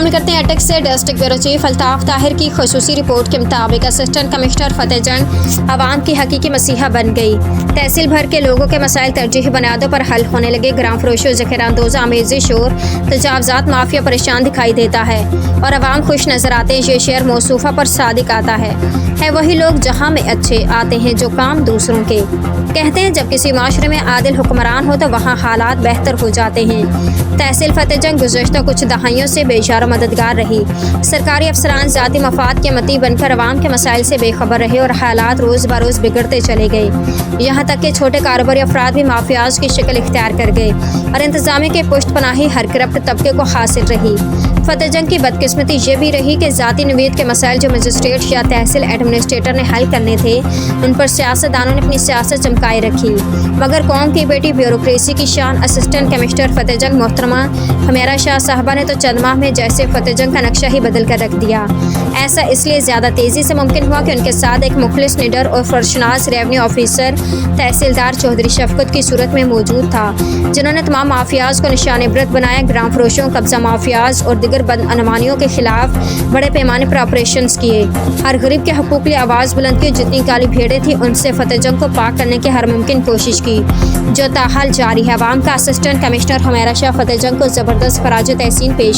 शामिल करते हैं एटेक्स से district bureau chief Altaf Tahir की खुसूसी रिपोर्ट के मुताबिक असिस्टेंट कमिश्नर फतेह जंग आवाम की हकीकी मसीहा बन गई। तहसील भर के लोगों के मसाइल तरजीही बुनियादों पर हल होने लगे। ग्राम फरोशों ज़ख़ीराअंदोज़ आमेज़ी शोर तजावज़ात माफिया परेशान दिखाई देता है और आवाम खुश नज़र आते हैं। ये शेर मौसूफ़ा पर सादिक आता है वही लोग जहाँ में अच्छे आते हैं जो काम दूसरों के। कहते हैं जब किसी माशरे में आदिल हुक्मरान हो तो वहाँ हालात बेहतर हो जाते हैं। तहसील फतेह जंग गुज़श्ता कुछ दहाइयों से बेचारा मददगार रही। सरकारी अफसरान ज़ाती मफाद के मती बनकर अवाम के मसाइल से बेखबर रहे और हालात रोज़ बरोज़ बिगड़ते चले गए। यहाँ तक कि छोटे कारोबारी अफराद भी माफियाज की शक्ल इख्तियार कर गए और इंतज़ामिया के पुष्ट पनाही हर करप्ट तबके को हासिल रही। फतेह जंग की बदकिस्मती ये भी रही कि ज़ाती नवीद के मसाइल जो मजिस्ट्रेट या तहसील एडमिनिस्ट्रेटर ने हल करने थे उन पर सियासतदानों ने अपनी सियासत चमकाए रखी। मगर कौम की बेटी ब्यूरोक्रेसी की शान असिस्टेंट कमिश्नर फतेह जंग मोहतरमा हमेरा शाह साहबा ने तो चंद माह में जैसे फतेह जंग का नक्शा ही बदल कर रख दिया। ऐसा इसलिए ज़्यादा तेज़ी से मुमकिन हुआ कि उनके साथ एक मुखलिस निडर और फरशनास रेवन्यू ऑफिसर तहसीलदार चौधरी शफकत की सूरत में मौजूद था, जिन्होंने तमाम माफियाज को निशान इबरत बनाया। ग्राम फरोशों, कब्जा माफियाज और दिगर बदअनवानियों के खिलाफ बड़े पैमाने पर ऑपरेशन किए। हर गरीब के हकूक़ के लिए आवाज़ बुलंद की। जितनी काली भेड़ें थी उनसे फतेह जंग को पाक करने की हर मुमकिन कोशिश की, जो ताहाल जारी है। अवाम का असिस्टेंट कमिश्नर हमेरा शाह फतेह जंग को ज़बरदस्त खराज तहसीन पेश